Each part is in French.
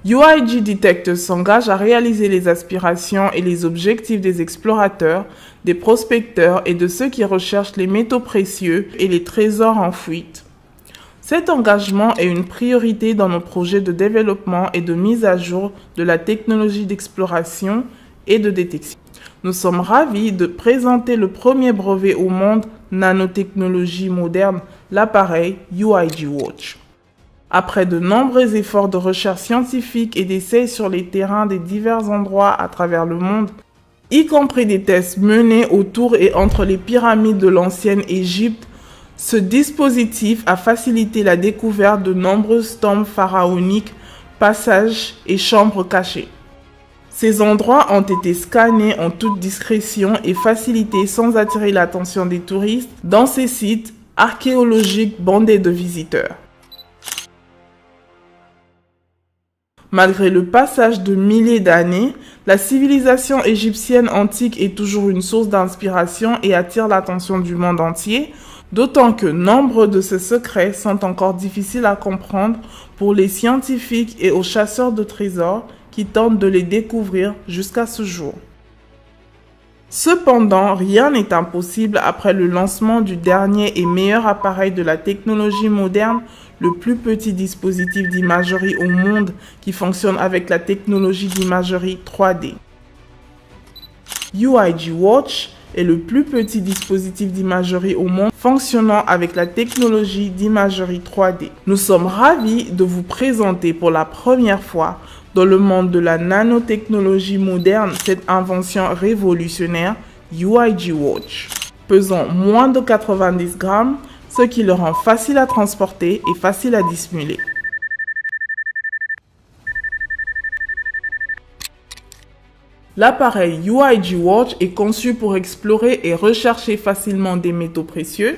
UIG Detector s'engage à réaliser les aspirations et les objectifs des explorateurs, des prospecteurs et de ceux qui recherchent les métaux précieux et les trésors en fuite. Cet engagement est une priorité dans nos projets de développement et de mise à jour de la technologie d'exploration et de détection. Nous sommes ravis de présenter le premier brevet au monde nanotechnologie moderne, l'appareil UIG Watch. Après de nombreux efforts de recherche scientifique et d'essais sur les terrains des divers endroits à travers le monde, y compris des tests menés autour et entre les pyramides de l'ancienne Égypte, ce dispositif a facilité la découverte de nombreuses tombes pharaoniques, passages et chambres cachées. Ces endroits ont été scannés en toute discrétion et facilités sans attirer l'attention des touristes dans ces sites archéologiques bondés de visiteurs. Malgré le passage de milliers d'années, la civilisation égyptienne antique est toujours une source d'inspiration et attire l'attention du monde entier, d'autant que nombre de ses secrets sont encore difficiles à comprendre pour les scientifiques et aux chasseurs de trésors qui tentent de les découvrir jusqu'à ce jour. Cependant, rien n'est impossible après le lancement du dernier et meilleur appareil de la technologie moderne, le plus petit dispositif d'imagerie au monde qui fonctionne avec la technologie d'imagerie 3D. UIG Watch est le plus petit dispositif d'imagerie au monde fonctionnant avec la technologie d'imagerie 3D. Nous sommes ravis de vous présenter pour la première fois dans le monde de la nanotechnologie moderne cette invention révolutionnaire UIG Watch. Pesant moins de 90 grammes, ce qui le rend facile à transporter et facile à dissimuler. L'appareil UIG Watch est conçu pour explorer et rechercher facilement des métaux précieux,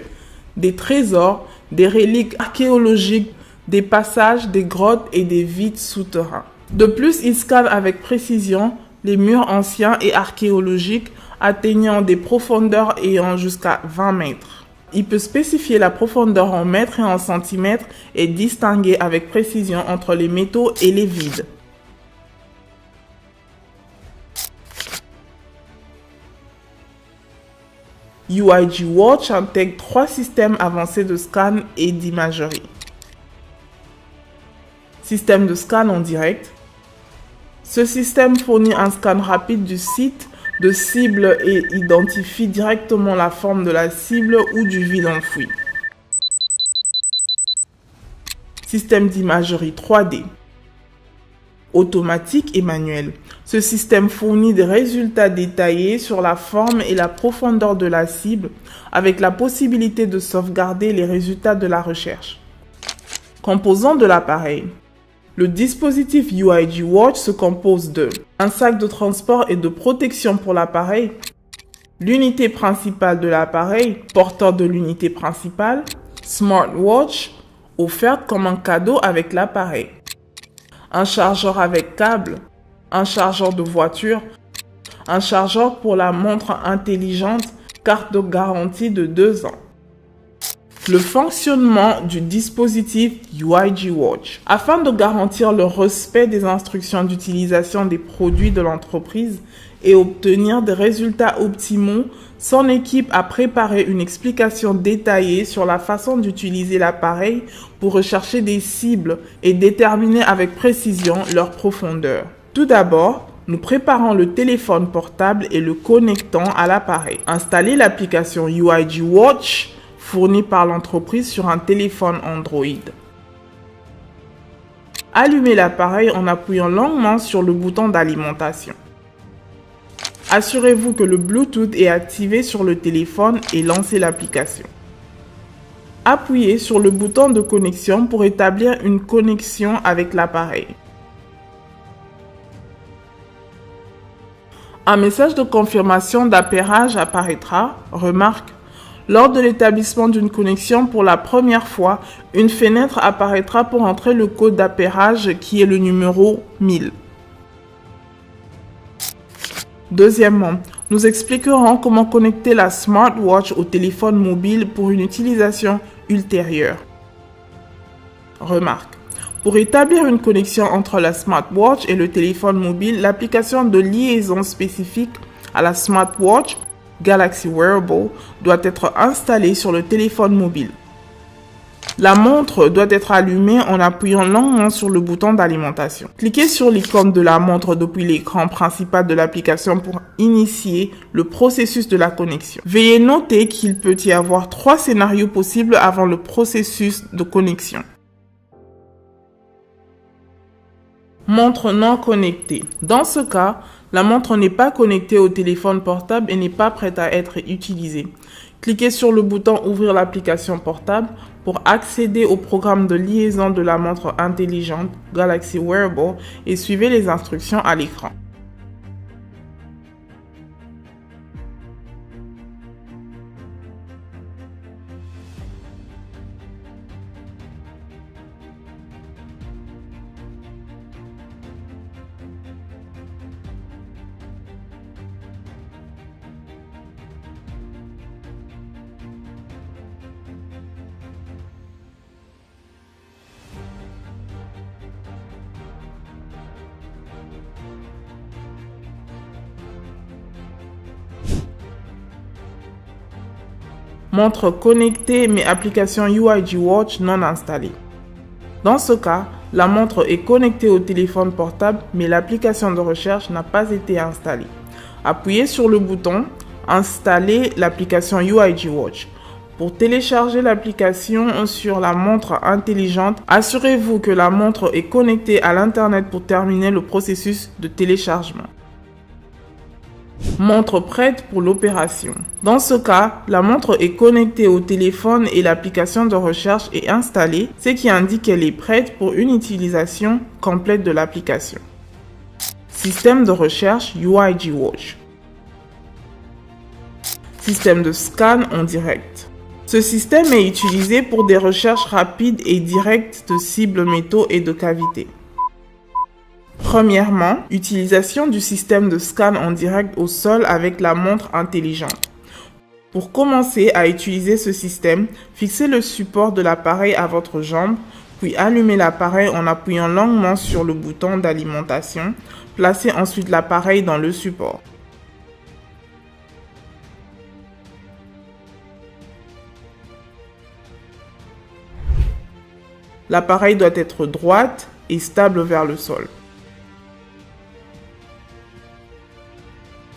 des trésors, des reliques archéologiques, des passages, des grottes et des vides souterrains. De plus, il scanne avec précision les murs anciens et archéologiques atteignant des profondeurs ayant jusqu'à 20 mètres. Il peut spécifier la profondeur en mètres et en centimètres et distinguer avec précision entre les métaux et les vides. UIG Watch intègre 3 systèmes avancés de scan et d'imagerie. Système de scan en direct. Ce système fournit un scan rapide du site de cible et identifie directement la forme de la cible ou du vide enfoui. Système d'imagerie 3D. Automatique et manuel. Ce système fournit des résultats détaillés sur la forme et la profondeur de la cible avec la possibilité de sauvegarder les résultats de la recherche. Composants de l'appareil. Le dispositif UIG Watch se compose de un sac de transport et de protection pour l'appareil, l'unité principale de l'appareil, porteur de l'unité principale, smartwatch, offerte comme un cadeau avec l'appareil, un chargeur avec câble, un chargeur de voiture, un chargeur pour la montre intelligente, carte de garantie de 2 ans. Le fonctionnement du dispositif UIG Watch. Afin de garantir le respect des instructions d'utilisation des produits de l'entreprise et obtenir des résultats optimaux, son équipe a préparé une explication détaillée sur la façon d'utiliser l'appareil pour rechercher des cibles et déterminer avec précision leur profondeur. Tout d'abord, nous préparons le téléphone portable et le connectons à l'appareil. Installez l'application UIG Watch fournie par l'entreprise sur un téléphone Android. Allumez l'appareil en appuyant longuement sur le bouton d'alimentation. Assurez-vous que le Bluetooth est activé sur le téléphone et lancez l'application. Appuyez sur le bouton de connexion pour établir une connexion avec l'appareil. Un message de confirmation d'appairage apparaîtra. Remarque: lors de l'établissement d'une connexion pour la première fois, une fenêtre apparaîtra pour entrer le code d'appairage qui est le numéro 1000. Deuxièmement, nous expliquerons comment connecter la smartwatch au téléphone mobile pour une utilisation ultérieure. Remarque: Pour établir une connexion entre la smartwatch et le téléphone mobile, l'application de liaison spécifique à la smartwatch, Galaxy Wearable, doit être installée sur le téléphone mobile. La montre doit être allumée en appuyant longuement sur le bouton d'alimentation. Cliquez sur l'icône de la montre depuis l'écran principal de l'application pour initier le processus de la connexion. Veuillez noter qu'il peut y avoir 3 scénarios possibles avant le processus de connexion. Montre non connectée. Dans ce cas, la montre n'est pas connectée au téléphone portable et n'est pas prête à être utilisée. Cliquez sur le bouton « Ouvrir l'application portable » pour accéder au programme de liaison de la montre intelligente Galaxy Wearable et suivez les instructions à l'écran. Montre connectée mais application UIG Watch non installée. Dans ce cas, la montre est connectée au téléphone portable mais l'application de recherche n'a pas été installée. Appuyez sur le bouton « Installer l'application UIG Watch ». Pour télécharger l'application sur la montre intelligente, assurez-vous que la montre est connectée à l'Internet pour terminer le processus de téléchargement. Montre prête pour l'opération. Dans ce cas, la montre est connectée au téléphone et l'application de recherche est installée, ce qui indique qu'elle est prête pour une utilisation complète de l'application. Système de recherche UIG Watch. Système de scan en direct. Ce système est utilisé pour des recherches rapides et directes de cibles métaux et de cavités. Premièrement, utilisation du système de scan en direct au sol avec la montre intelligente. Pour commencer à utiliser ce système, fixez le support de l'appareil à votre jambe, puis allumez l'appareil en appuyant longuement sur le bouton d'alimentation. Placez ensuite l'appareil dans le support. L'appareil doit être droite et stable vers le sol.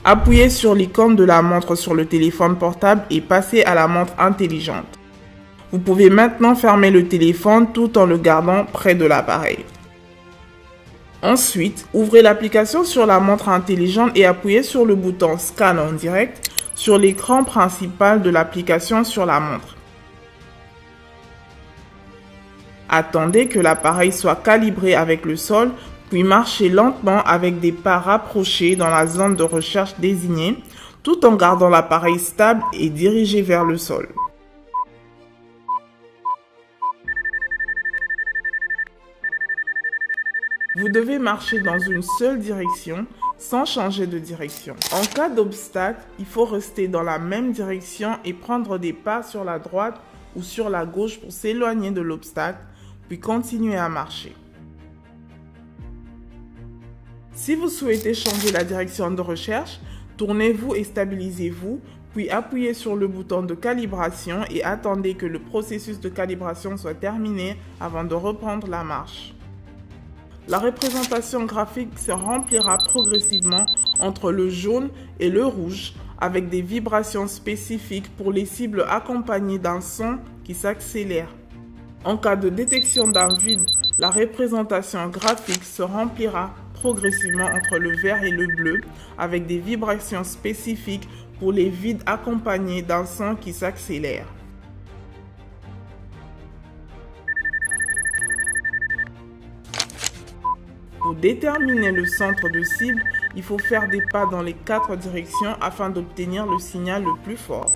Appuyez sur l'icône de la montre sur le téléphone portable et passez à la montre intelligente. Vous pouvez maintenant fermer le téléphone tout en le gardant près de l'appareil. Ensuite, ouvrez l'application sur la montre intelligente et appuyez sur le bouton Scan en direct sur l'écran principal de l'application sur la montre. Attendez que l'appareil soit calibré avec le sol, puis marchez lentement avec des pas rapprochés dans la zone de recherche désignée, tout en gardant l'appareil stable et dirigé vers le sol. Vous devez marcher dans une seule direction sans changer de direction. En cas d'obstacle, il faut rester dans la même direction et prendre des pas sur la droite ou sur la gauche pour s'éloigner de l'obstacle, puis continuer à marcher. Si vous souhaitez changer la direction de recherche, tournez-vous et stabilisez-vous, puis appuyez sur le bouton de calibration et attendez que le processus de calibration soit terminé avant de reprendre la marche. La représentation graphique se remplira progressivement entre le jaune et le rouge avec des vibrations spécifiques pour les cibles accompagnées d'un son qui s'accélère. En cas de détection d'un vide, la représentation graphique se remplira progressivement entre le vert et le bleu avec des vibrations spécifiques pour les vides accompagnés d'un son qui s'accélère. Pour déterminer le centre de cible, il faut faire des pas dans les 4 directions afin d'obtenir le signal le plus fort.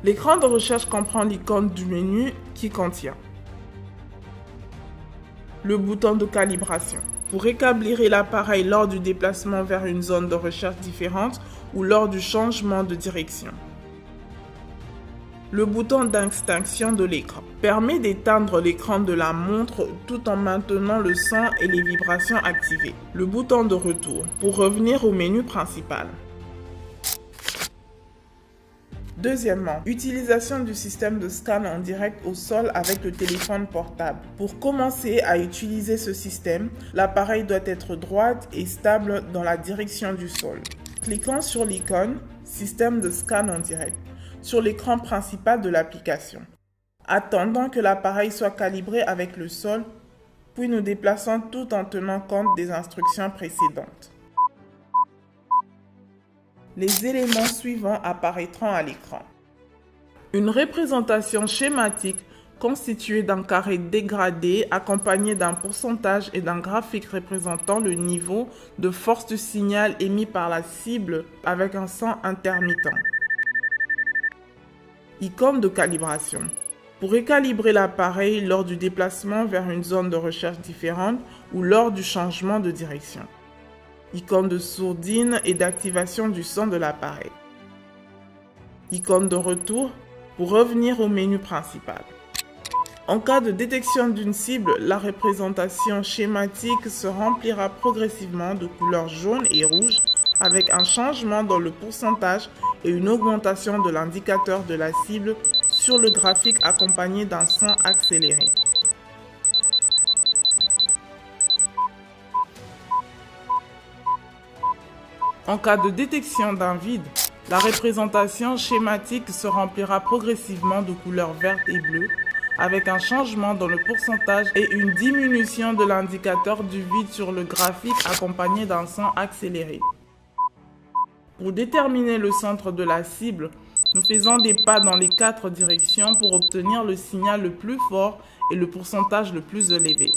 L'écran de recherche comprend l'icône du menu qui contient Le bouton de calibration. Pour récalibrer l'appareil lors du déplacement vers une zone de recherche différente ou lors du changement de direction. Le bouton d'extinction de l'écran permet d'éteindre l'écran de la montre tout en maintenant le son et les vibrations activées. Le bouton de retour pour revenir au menu principal. Deuxièmement, utilisation du système de scan en direct au sol avec le téléphone portable. Pour commencer à utiliser ce système, l'appareil doit être droite et stable dans la direction du sol. Cliquons sur l'icône « Système de scan en direct » sur l'écran principal de l'application. Attendons que l'appareil soit calibré avec le sol, puis nous déplaçons tout en tenant compte des instructions précédentes. Les éléments suivants apparaîtront à l'écran. Une représentation schématique constituée d'un carré dégradé accompagné d'un pourcentage et d'un graphique représentant le niveau de force du signal émis par la cible avec un son intermittent. Icône de calibration. Pour recalibrer l'appareil lors du déplacement vers une zone de recherche différente ou lors du changement de direction. Icône de sourdine et d'activation du son de l'appareil. Icône de retour pour revenir au menu principal. En cas de détection d'une cible, la représentation schématique se remplira progressivement de couleurs jaune et rouge avec un changement dans le pourcentage et une augmentation de l'indicateur de la cible sur le graphique accompagné d'un son accéléré. En cas de détection d'un vide, la représentation schématique se remplira progressivement de couleurs vertes et bleues avec un changement dans le pourcentage et une diminution de l'indicateur du vide sur le graphique accompagné d'un son accéléré. Pour déterminer le centre de la cible, nous faisons des pas dans les 4 directions pour obtenir le signal le plus fort et le pourcentage le plus élevé.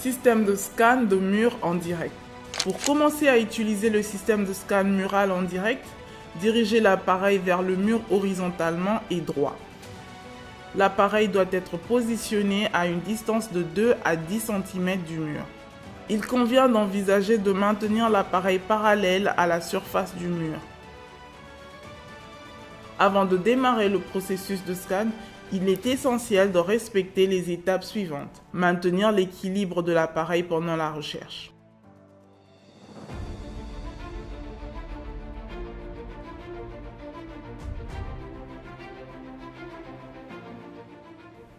Système de scan de mur en direct. Pour commencer à utiliser le système de scan mural en direct, dirigez l'appareil vers le mur horizontalement et droit. L'appareil doit être positionné à une distance de 2 à 10 cm du mur. Il convient d'envisager de maintenir l'appareil parallèle à la surface du mur. Avant de démarrer le processus de scan, il est essentiel de respecter les étapes suivantes. Maintenir l'équilibre de l'appareil pendant la recherche.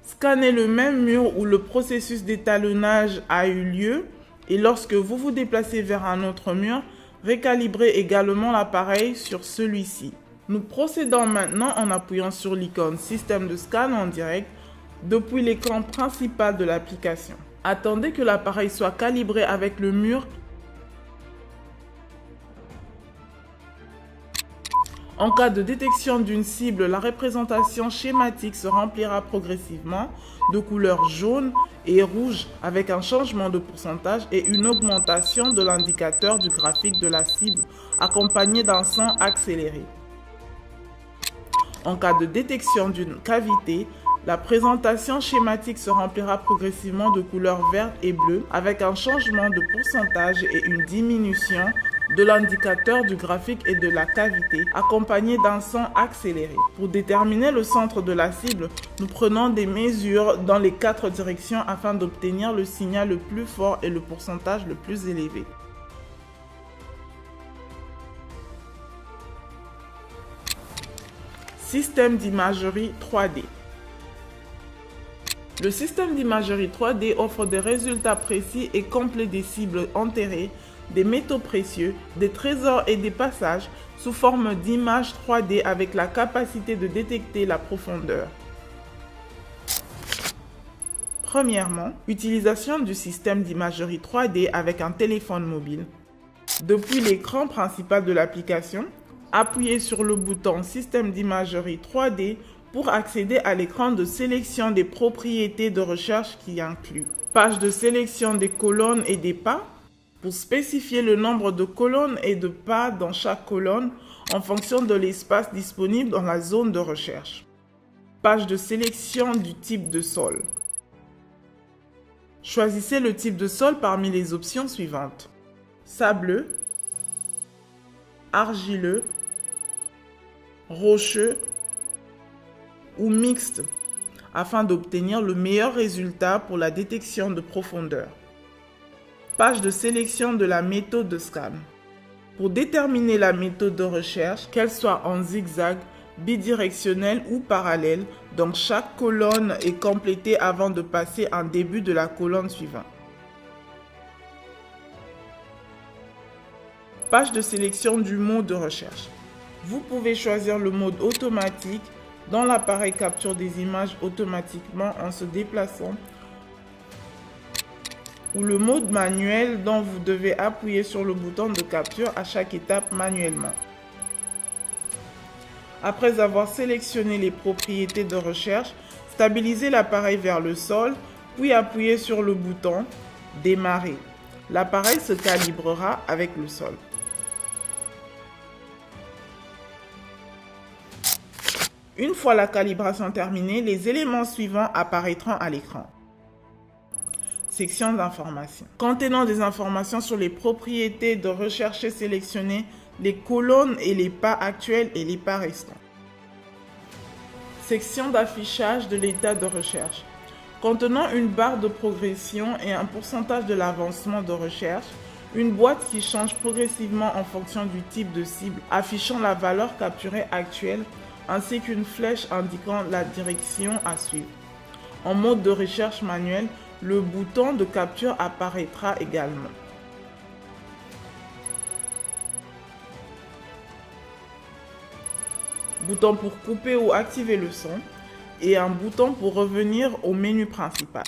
Scannez le même mur où le processus d'étalonnage a eu lieu et lorsque vous vous déplacez vers un autre mur, recalibrez également l'appareil sur celui-ci. Nous procédons maintenant en appuyant sur l'icône Système de scan en direct depuis l'écran principal de l'application. Attendez que l'appareil soit calibré avec le mur. En cas de détection d'une cible, la représentation schématique se remplira progressivement de couleurs jaune et rouge avec un changement de pourcentage et une augmentation de l'indicateur du graphique de la cible accompagné d'un son accéléré. En cas de détection d'une cavité, la présentation schématique se remplira progressivement de couleurs vertes et bleues avec un changement de pourcentage et une diminution de l'indicateur du graphique et de la cavité, accompagné d'un son accéléré. Pour déterminer le centre de la cible, nous prenons des mesures dans les 4 directions afin d'obtenir le signal le plus fort et le pourcentage le plus élevé. Système d'imagerie 3D. Le système d'imagerie 3D offre des résultats précis et complets des cibles enterrées, des métaux précieux, des trésors et des passages sous forme d'images 3D avec la capacité de détecter la profondeur. Premièrement, utilisation du système d'imagerie 3D avec un téléphone mobile. Depuis l'écran principal de l'application, appuyez sur le bouton Système d'imagerie 3D pour accéder à l'écran de sélection des propriétés de recherche qui inclut page de sélection des colonnes et des pas, pour spécifier le nombre de colonnes et de pas dans chaque colonne en fonction de l'espace disponible dans la zone de recherche. Page de sélection du type de sol. Choisissez le type de sol parmi les options suivantes. Sableux, argileux, rocheux ou mixte afin d'obtenir le meilleur résultat pour la détection de profondeur. Page de sélection de la méthode de scan. Pour déterminer la méthode de recherche, qu'elle soit en zigzag, bidirectionnelle ou parallèle, donc chaque colonne est complétée avant de passer en début de la colonne suivante. Page de sélection du mode de recherche. Vous pouvez choisir le mode automatique dont l'appareil capture des images automatiquement en se déplaçant ou le mode manuel dont vous devez appuyer sur le bouton de capture à chaque étape manuellement. Après avoir sélectionné les propriétés de recherche, stabilisez l'appareil vers le sol, puis appuyez sur le bouton « Démarrer ». L'appareil se calibrera avec le sol. Une fois la calibration terminée, les éléments suivants apparaîtront à l'écran. Section d'information. Contenant des informations sur les propriétés de recherche sélectionnées, les colonnes et les pas actuels et les pas restants. Section d'affichage de l'état de recherche. Contenant une barre de progression et un pourcentage de l'avancement de recherche, une boîte qui change progressivement en fonction du type de cible, affichant la valeur capturée actuelle, ainsi qu'une flèche indiquant la direction à suivre. En mode de recherche manuelle, le bouton de capture apparaîtra également. Bouton pour couper ou activer le son et un bouton pour revenir au menu principal.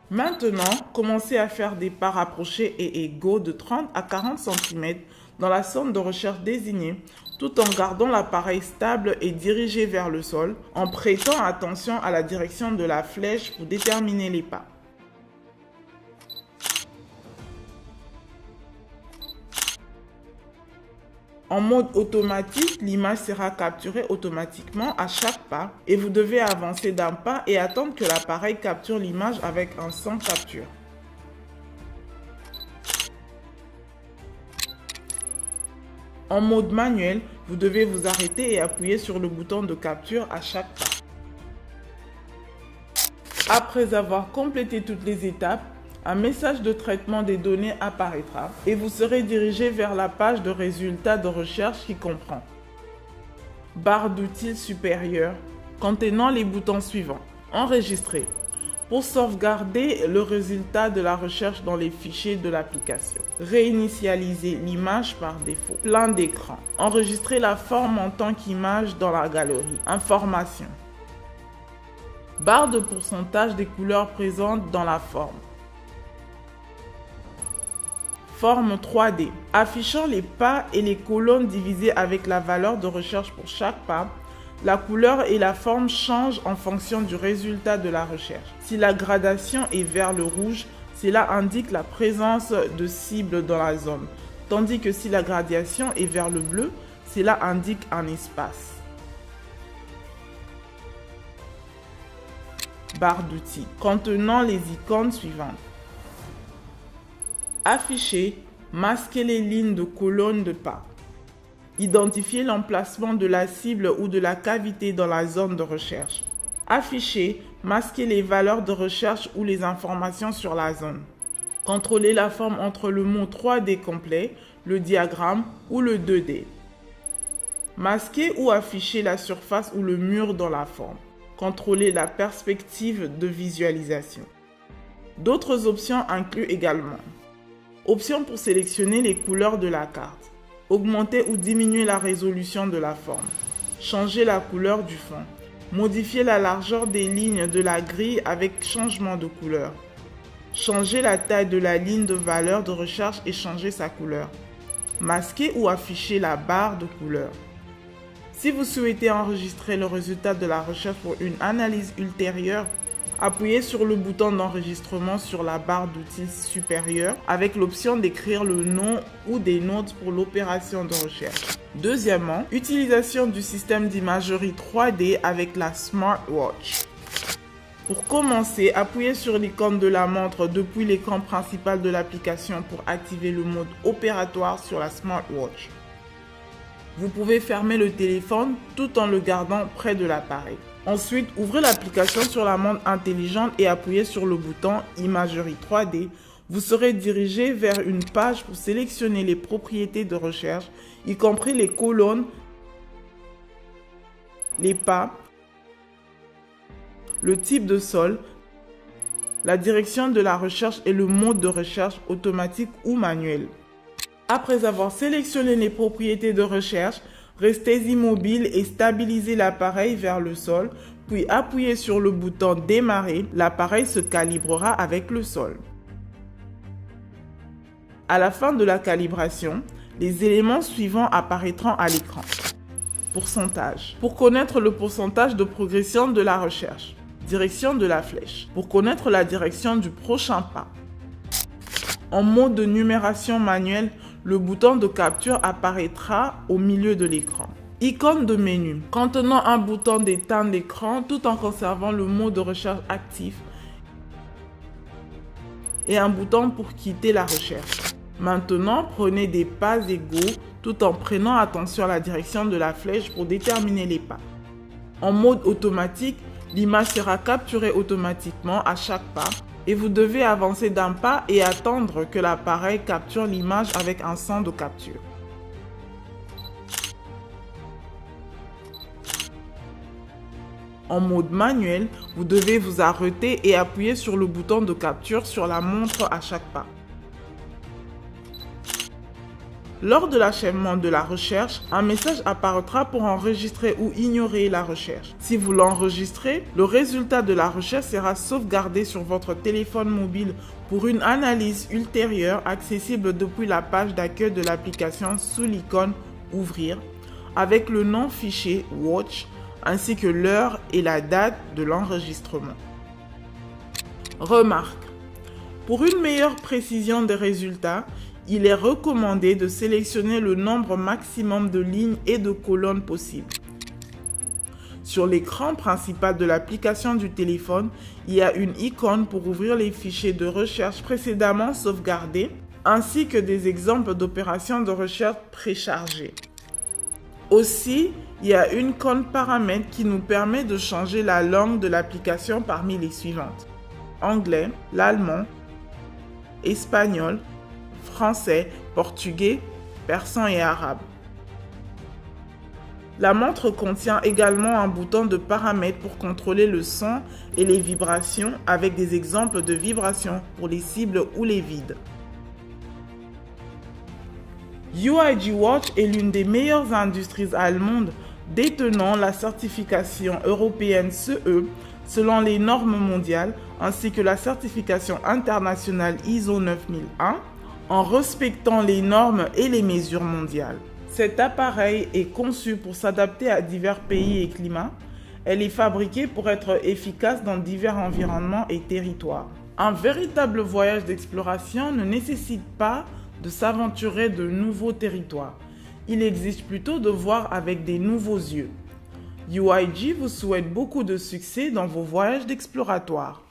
Maintenant, commencez à faire des pas rapprochés et égaux de 30 à 40 cm dans la zone de recherche désignée, tout en gardant l'appareil stable et dirigé vers le sol, en prêtant attention à la direction de la flèche pour déterminer les pas. En mode automatique, l'image sera capturée automatiquement à chaque pas et vous devez avancer d'un pas et attendre que l'appareil capture l'image avec un sans capture. En mode manuel, vous devez vous arrêter et appuyer sur le bouton de capture à chaque pas. Après avoir complété toutes les étapes, un message de traitement des données apparaîtra et vous serez dirigé vers la page de résultats de recherche qui comprend barre d'outils supérieure contenant les boutons suivants. Enregistrer pour sauvegarder le résultat de la recherche dans les fichiers de l'application. Réinitialiser l'image par défaut. Plan d'écran. Enregistrer la forme en tant qu'image dans la galerie. Information. Barre de pourcentage des couleurs présentes dans la forme. Forme 3D. Affichant les pas et les colonnes divisées avec la valeur de recherche pour chaque pas, la couleur et la forme changent en fonction du résultat de la recherche. Si la gradation est vers le rouge, cela indique la présence de cibles dans la zone, tandis que si la gradation est vers le bleu, cela indique un espace. Barre d'outils contenant les icônes suivantes. Afficher, masquer les lignes de colonnes de pas. Identifier l'emplacement de la cible ou de la cavité dans la zone de recherche. Afficher, masquer les valeurs de recherche ou les informations sur la zone. Contrôler la forme entre le mot 3D complet, le diagramme ou le 2D. Masquer ou afficher la surface ou le mur dans la forme. Contrôler la perspective de visualisation. D'autres options incluent également options pour sélectionner les couleurs de la carte. Augmenter ou diminuer la résolution de la forme. Changer la couleur du fond. Modifier la largeur des lignes de la grille avec changement de couleur. Changer la taille de la ligne de valeur de recherche et changer sa couleur. Masquer ou afficher la barre de couleur. Si vous souhaitez enregistrer le résultat de la recherche pour une analyse ultérieure, Appuyez sur le bouton d'enregistrement sur la barre d'outils supérieure avec l'option d'écrire le nom ou des notes pour l'opération de recherche. Deuxièmement, utilisation du système d'imagerie 3D avec la smartwatch. Pour commencer, appuyez sur l'icône de la montre depuis l'écran principal de l'application pour activer le mode opératoire sur la smartwatch. Vous pouvez fermer le téléphone tout en le gardant près de l'appareil. Ensuite, ouvrez l'application sur la montre intelligente et appuyez sur le bouton Imagerie 3D. Vous serez dirigé vers une page pour sélectionner les propriétés de recherche, y compris les colonnes, les pas, le type de sol, la direction de la recherche et le mode de recherche automatique ou manuel. Après avoir sélectionné les propriétés de recherche, restez immobile et stabilisez l'appareil vers le sol, puis appuyez sur le bouton Démarrer. L'appareil se calibrera avec le sol. À la fin de la calibration, les éléments suivants apparaîtront à l'écran. Pourcentage. Pour connaître le pourcentage de progression de la recherche. Direction de la flèche. Pour connaître la direction du prochain pas. En mode de numération manuelle, le bouton de capture apparaîtra au milieu de l'écran. Icône de menu, contenant un bouton d'éteindre l'écran tout en conservant le mode de recherche actif et un bouton pour quitter la recherche. Maintenant, prenez des pas égaux tout en prenant attention à la direction de la flèche pour déterminer les pas. En mode automatique, l'image sera capturée automatiquement à chaque pas et vous devez avancer d'un pas et attendre que l'appareil capture l'image avec un son de capture. En mode manuel, vous devez vous arrêter et appuyer sur le bouton de capture sur la montre à chaque pas. Lors de l'achèvement de la recherche, un message apparaîtra pour enregistrer ou ignorer la recherche. Si vous l'enregistrez, le résultat de la recherche sera sauvegardé sur votre téléphone mobile pour une analyse ultérieure accessible depuis la page d'accueil de l'application sous l'icône « Ouvrir » avec le nom fichier « Watch » ainsi que l'heure et la date de l'enregistrement. Remarque. Pour une meilleure précision des résultats, il est recommandé de sélectionner le nombre maximum de lignes et de colonnes possibles. Sur l'écran principal de l'application du téléphone, il y a une icône pour ouvrir les fichiers de recherche précédemment sauvegardés, ainsi que des exemples d'opérations de recherche préchargées. Aussi, il y a une icône paramètres qui nous permet de changer la langue de l'application parmi les suivantes: anglais, l'allemand, espagnol, français, portugais, persan et arabe. La montre contient également un bouton de paramètres pour contrôler le son et les vibrations avec des exemples de vibrations pour les cibles ou les vides. UIG Watch est l'une des meilleures industries allemandes détenant la certification européenne CE selon les normes mondiales ainsi que la certification internationale ISO 9001 en respectant les normes et les mesures mondiales. Cet appareil est conçu pour s'adapter à divers pays et climats. Elle est fabriquée pour être efficace dans divers environnements et territoires. Un véritable voyage d'exploration ne nécessite pas de s'aventurer de nouveaux territoires. Il exige plutôt de voir avec des nouveaux yeux. UIG vous souhaite beaucoup de succès dans vos voyages d'exploratoire.